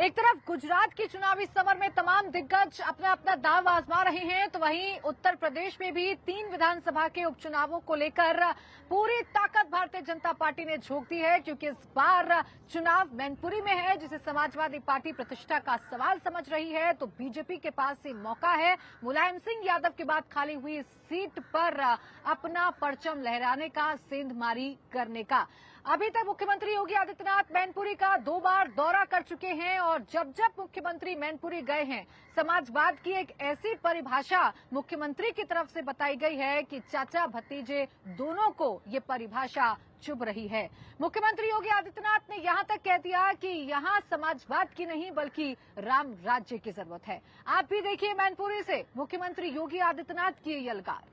एक तरफ गुजरात की चुनावी समर में तमाम दिग्गज अपना अपना दांव आजमा रहे हैं, तो वहीं उत्तर प्रदेश में भी 3 विधानसभा के उपचुनावों को लेकर पूरी ताकत भारतीय जनता पार्टी ने झोंक दी है, क्योंकि इस बार चुनाव मैनपुरी में है, जिसे समाजवादी पार्टी प्रतिष्ठा का सवाल समझ रही है। तो बीजेपी के पास ये मौका है मुलायम सिंह यादव के बाद खाली हुई सीट पर अपना परचम लहराने का, सेंधमारी करने का। अभी तक मुख्यमंत्री योगी आदित्यनाथ मैनपुरी का 2 बार दौरा कर चुके हैं और जब जब मुख्यमंत्री मैनपुरी गए हैं, समाजवाद की एक ऐसी परिभाषा मुख्यमंत्री की तरफ से बताई गई है कि चाचा भतीजे दोनों को ये परिभाषा चुभ रही है। मुख्यमंत्री योगी आदित्यनाथ ने यहां तक कह दिया कि यहां समाजवाद की नहीं बल्कि राम राज्य की जरूरत है। आप भी देखिए मैनपुरी से मुख्यमंत्री योगी आदित्यनाथ की यलकार।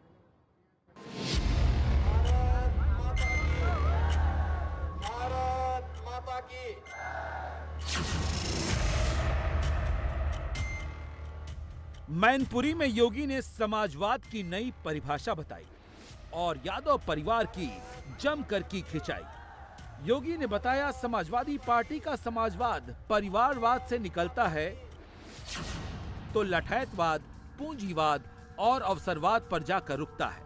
मैनपुरी में योगी ने समाजवाद की नई परिभाषा बताई और यादव परिवार की जमकर की खिंचाई। योगी ने बताया समाजवादी पार्टी का समाजवाद परिवारवाद से निकलता है तो लठैतवाद, पूंजीवाद और अवसरवाद पर जाकर रुकता है।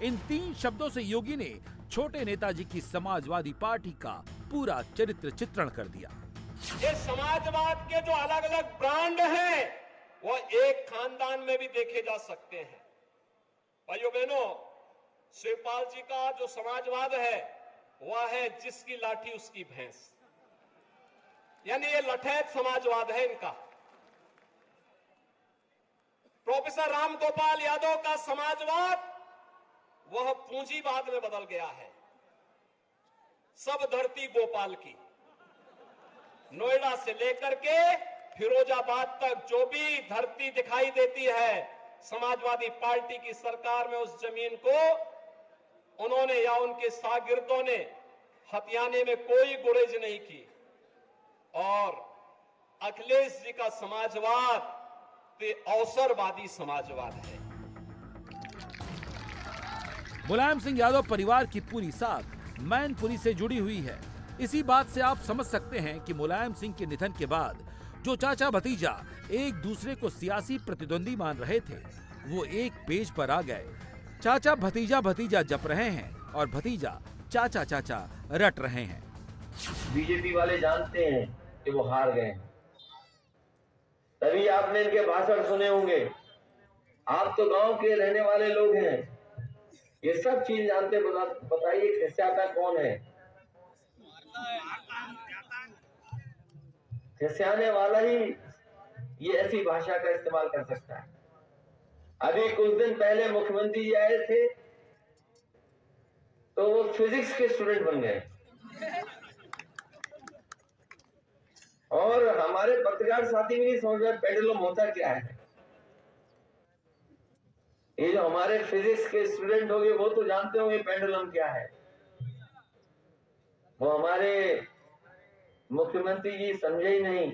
इन 3 शब्दों से योगी ने छोटे नेताजी की समाजवादी पार्टी का पूरा चरित्र चित्रण कर दिया। ये समाजवाद के जो अलग अलग ब्रांड हैं, वो एक खानदान में भी देखे जा सकते हैं। भाइयों बहनों, शिवपाल जी का जो समाजवाद है वह है जिसकी लाठी उसकी भैंस, यानी ये लठैत समाजवाद है इनका। प्रोफेसर राम गोपाल यादव का समाजवाद वह पूंजीवाद में बदल गया है। सब धरती गोपाल की, नोएडा से लेकर के फिरोजाबाद तक जो भी धरती दिखाई देती है, समाजवादी पार्टी की सरकार में उस जमीन को उन्होंने या उनके शागिर्दों ने हथियाने में कोई गुरेज नहीं की। और अखिलेश जी का समाजवाद तो अवसरवादी समाजवाद है। मुलायम सिंह यादव परिवार की पूरी साख मैनपुरी से जुड़ी हुई है। इसी बात से आप समझ सकते हैं कि मुलायम सिंह के निधन के बाद जो चाचा भतीजा एक दूसरे को सियासी प्रतिद्वंदी मान रहे थे, वो एक पेज पर आ गए। चाचा भतीजा भतीजा जप रहे हैं और भतीजा चाचा चाचा रट रहे हैं। बीजेपी वाले जानते हैं कि वो हार गए हैं, तभी आपने इनके भाषण सुने होंगे। आप तो गांव के रहने वाले लोग हैं, ये सब चीज जानते। बताइए खिस्साता कौन है? खिस्साने वाला ही ये ऐसी भाषा का इस्तेमाल कर सकता है। अभी कुछ दिन पहले मुख्यमंत्री जी आए थे तो वो फिजिक्स के स्टूडेंट बन गए और हमारे पत्रकार साथी भी नहीं समझ रहे पेंडुलम होता क्या है। ये जो हमारे फिजिक्स के स्टूडेंट होंगे वो तो जानते होंगे पेंडुलम क्या है। वो हमारे मुख्यमंत्री जी समझे ही नहीं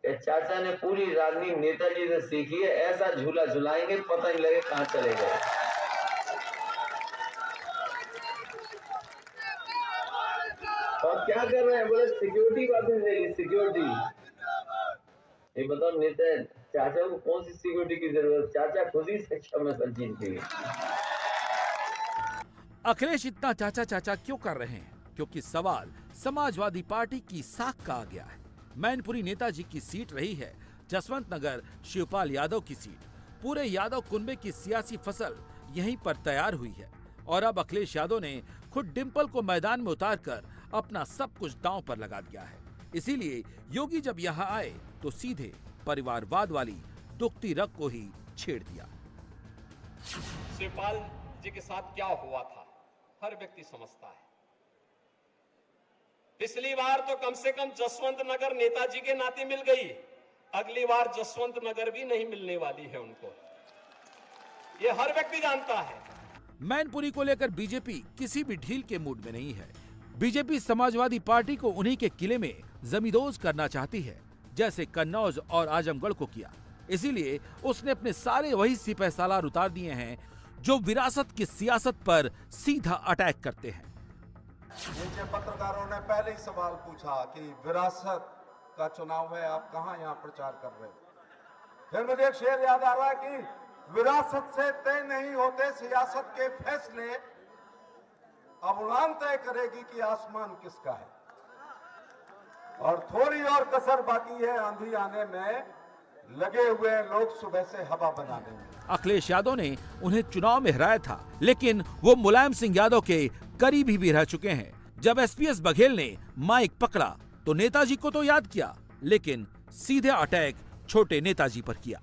कि चाचा ने पूरी राजनीति नेताजी से सीखी है। ऐसा झूला झुलाएंगे पता नहीं लगे कहां चले गए। और क्या कर रहे हैं? बोले सिक्योरिटी बातें देगी, सिक्योरिटी। ये बताओ नेता चाचा को कौन सी सिक्योरिटी की जरूरत? चाचा खुद ही शिक्षा में संजीन थी। अखिलेश इतना चाचा चाचा क्यों कर रहे हैं? क्योंकि सवाल समाजवादी पार्टी की साख का आ गया है। मैनपुरी नेताजी की सीट रही है, जसवंत नगर शिवपाल यादव की सीट। पूरे यादव कुनबे की सियासी फसल यहीं पर तैयार हुई है और अब अखिलेश यादव ने खुद डिंपल को मैदान में उतारकर अपना सब कुछ दांव पर लगा दिया है। इसीलिए योगी जब यहाँ आए तो सीधे परिवारवाद वाली दुखती रग को ही छेड़ दिया। शिवपाल जी के साथ क्या हुआ था हर व्यक्ति समझता है। पिछली बार तो कम से कम जसवंत नगर नेताजी के नाते मिल गई, अगली बार जसवंत नगर भी नहीं मिलने वाली है उनको, ये हर व्यक्ति जानता है। मैनपुरी को लेकर बीजेपी किसी भी ढील के मूड में नहीं है। बीजेपी समाजवादी पार्टी को उन्हीं के किले में जमींदोज करना चाहती है, जैसे कन्नौज और आजमगढ़ को किया। इसीलिए उसने अपने सारे वही सिपह सालार उतार दिए हैं जो विरासत की सियासत पर सीधा अटैक करते हैं। नीचे पत्रकारों ने पहले ही सवाल पूछा कि विरासत का चुनाव है, आप कहां यहां प्रचार कर रहे हो? फिर मुझे एक शेर याद आ रहा है कि विरासत से तय नहीं होते सियासत के फैसले, अब उड़ान तय करेगी कि आसमान किसका है। और थोड़ी और कसर बाकी है आंधी आने में, लगे हुए लोग सुबह से हवा बनाने में। अखिलेश यादव ने उन्हें चुनाव में हराया था, लेकिन वो मुलायम सिंह यादव के करीबी भी रह चुके हैं। जब एसपीएस बघेल ने माइक पकड़ा तो नेताजी को तो याद किया, लेकिन सीधे अटैक छोटे नेताजी पर किया।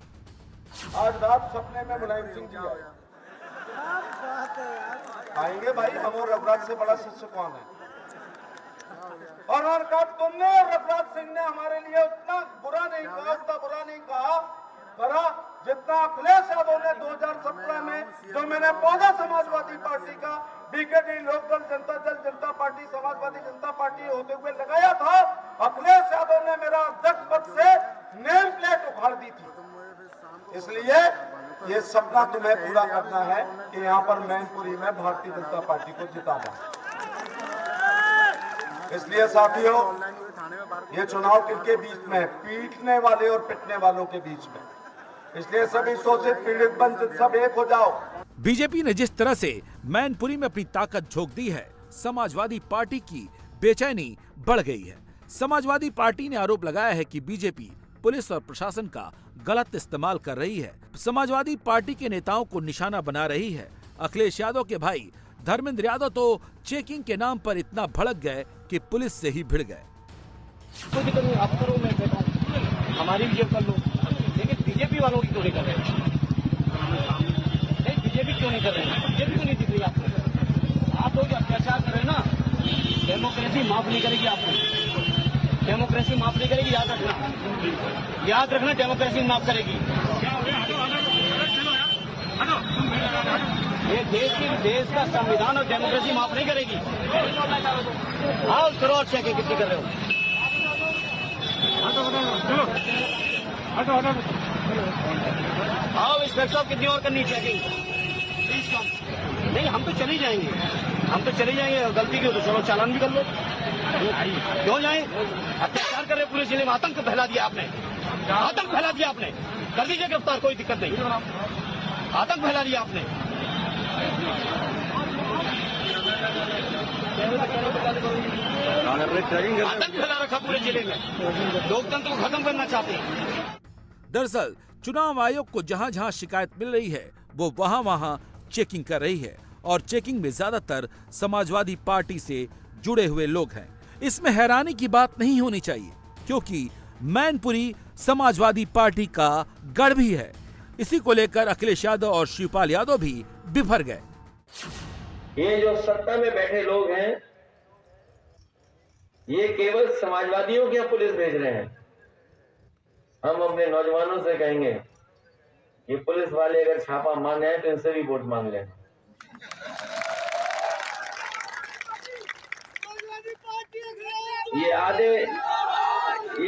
आज रात सपने में मुलायम सिंह जी आएंगे भाई, हम और रघुराज से बड़ा शिष्य कौन है? और उन्होंने कहा तुमने और रघुराज सिंह ने हमारे लिए उतना बुरा नहीं कहा करा जितना अखिलेश यादव ने 2017 में, जो मैंने पौधा समाजवादी पार्टी का बीकेडी लोकदल जनता दल जनता पार्टी समाजवादी जनता पार्टी होते हुए लगाया था, अखिलेश यादव ने मेरा अध्यक्ष पद से नेम प्लेट उखाड़ दी थी। इसलिए ये सपना तुम्हें पूरा करना है कि यहाँ पर मैनपुरी में भारतीय जनता पार्टी को जिताना। इसलिए साथियों, ये चुनाव किनके बीच में है? पीटने वाले और पिटने वालों के बीच में। इसलिए सभी शोषित पीड़ित वंचित सब एक हो जाओ। बीजेपी ने जिस तरह से मैनपुरी में अपनी ताकत झोंक दी है, समाजवादी पार्टी की बेचैनी बढ़ गई है। समाजवादी पार्टी ने आरोप लगाया है कि बीजेपी पुलिस और प्रशासन का गलत इस्तेमाल कर रही है, समाजवादी पार्टी के नेताओं को निशाना बना रही है। अखिलेश यादव के भाई धर्मेंद्र यादव तो चेकिंग के नाम पर इतना भड़क गए कि पुलिस से ही भिड़ गए। कोई दिक्कत नहीं, आप करो, मैं बैठा हूं, हमारी भी जेब कर लो, लेकिन बीजेपी वालों की क्यों नहीं कर रहे? नहीं, बीजेपी क्यों नहीं कर रहे? बीजेपी क्यों नहीं दिख रही आपको? आप लोग अत्याचार कर रहे हैं ना, डेमोक्रेसी माफ नहीं करेगी आपको, डेमोक्रेसी माफ नहीं करेगी, याद रखना, डेमोक्रेसी माफ करेगी। ये देश का संविधान और डेमोक्रेसी माफ नहीं करेगी। आओ करो और चेक कितनी कर रहे हो? आओ इंस्पेक्टर साहब, कितनी और करनी चेकिंग? नहीं, हम तो चले जाएंगे, गलती की हो तो चलो चालान भी कर लो। क्यों जाए? अत्याचार कर रहे पुलिस जिले में, आतंक फैला दिया आपने, कर दीजिए गिरफ्तार, कोई दिक्कत नहीं, आतंक फैला दिया आपने। आतंक फैला रखा पूरे जिले में, लोकतंत्र को खत्म करना चाहते हैं। दरअसल चुनाव आयोग को जहां जहां शिकायत मिल रही है, वो वहां वहां चेकिंग कर रही है, और चेकिंग में ज्यादातर समाजवादी पार्टी से जुड़े हुए लोग हैं। इसमें हैरानी की बात नहीं होनी चाहिए, क्योंकि मैनपुरी समाजवादी पार्टी का गढ़ भी है। इसी को लेकर अखिलेश यादव और शिवपाल यादव भी बिफर गए। ये जो सत्ता में बैठे लोग हैं, ये केवल समाजवादियों की पुलिस भेज रहे हैं। हम अपने नौजवानों से कहेंगे, ये पुलिस वाले अगर छापा मारने हैं तो इनसे भी वोट मांग लें। ये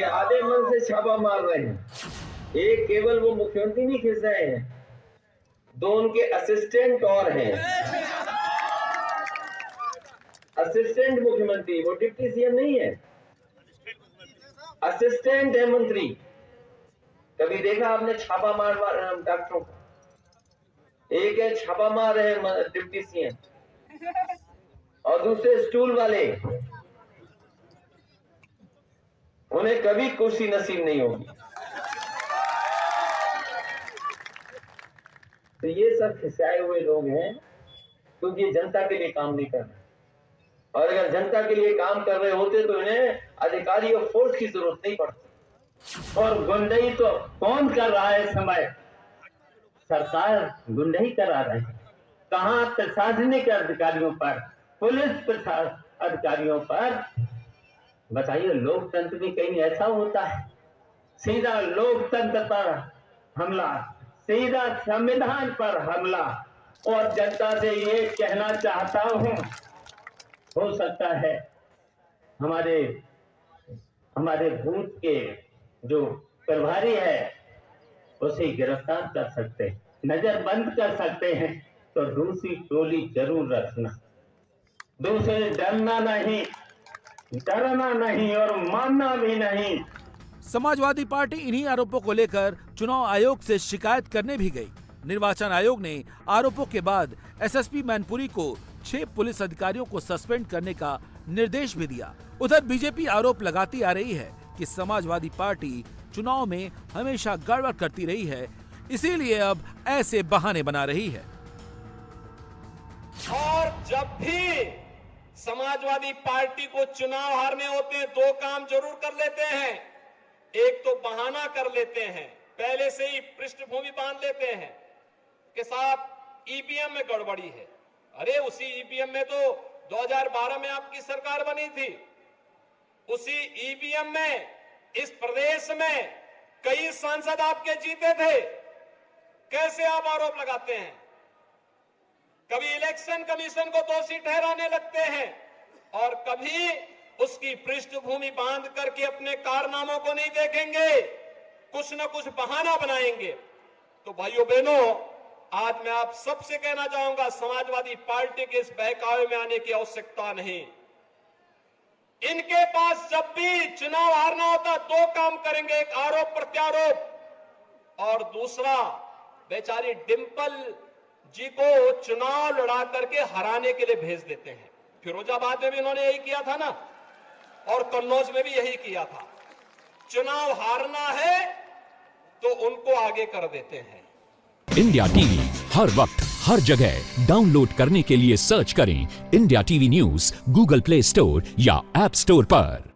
आधे मन से छापा मार रहे हैं। एक केवल वो मुख्यमंत्री नहीं खिंच रहे हैं, दो उनके असिस्टेंट और हैं। असिस्टेंट मुख्यमंत्री, वो डिप्टी सीएम नहीं है, असिस्टेंट है मंत्री। कभी देखा आपने छापा मार डॉक्टरों को? एक है छापा मार रहे डिप्टी सीएम, और दूसरे स्टूल वाले, उन्हें कभी कुर्सी नसीब नहीं होगी। तो ये सब खिसाए हुए लोग हैं, क्योंकि जनता के लिए काम नहीं कर रहे। और अगर जनता के लिए काम कर रहे होते तो इन्हें अधिकारी और फोर्स की जरूरत नहीं पड़ती। और गुंडई तो कौन कर रहा है? समय सरकार गुंडई करा रहे हैं। कहां? प्रशासनिक अधिकारियों पर, पुलिस अधिकारियों पर। बताइए, लोकतंत्र में कहीं ऐसा होता है? सीधा लोकतंत्र पर हमला, सीधा संविधान पर हमला। और जनता से ये कहना चाहता हूं, हो सकता है हमारे बूथ के जो प्रभारी है उसे गिरफ्तार कर सकते हैं, नजरबंद कर सकते हैं। तो दूसरी टोली जरूर रखना, दूसरे डरना नहीं और मानना भी नहीं। समाजवादी पार्टी इन्हीं आरोपों को लेकर चुनाव आयोग से शिकायत करने भी गई। निर्वाचन आयोग ने आरोपों के बाद एसएसपी मैनपुरी को 6 पुलिस अधिकारियों को सस्पेंड करने का निर्देश भी दिया। उधर बीजेपी आरोप लगाती आ रही है कि समाजवादी पार्टी चुनाव में हमेशा गड़बड़ करती रही है, इसीलिए अब ऐसे बहाने बना रही है। और जब भी समाजवादी पार्टी को चुनाव हारने होते हैं, 2 काम जरूर कर लेते हैं। एक तो बहाना कर लेते हैं, पहले से ही पृष्ठभूमि बांध लेते हैं कि साहब ईवीएम में गड़बड़ी है। अरे उसी ईवीएम में तो 2012 में आपकी सरकार बनी थी। उसी ईवीएम में इस प्रदेश में कई सांसद आपके जीते थे। कैसे आप आरोप लगाते हैं? कभी इलेक्शन कमीशन को दोषी ठहराने लगते हैं और कभी उसकी पृष्ठभूमि बांध करके अपने कारनामों को नहीं देखेंगे, कुछ न कुछ बहाना बनाएंगे। तो भाइयों बहनों, आज मैं आप सबसे कहना चाहूंगा, समाजवादी पार्टी के इस बहकावे में आने की आवश्यकता नहीं। इनके पास जब भी चुनाव हारना होता 2 काम करेंगे, एक आरोप प्रत्यारोप और दूसरा बेचारी डिंपल जी को चुनाव लड़ा करके हराने के लिए भेज देते हैं। फिरोजाबाद में भी उन्होंने यही किया था ना, और कन्नौज में भी यही किया था। चुनाव हारना है तो उनको आगे कर देते हैं। इंडिया टीवी हर वक्त हर जगह डाउनलोड करने के लिए सर्च करें India TV news Google play store या ऐप स्टोर पर।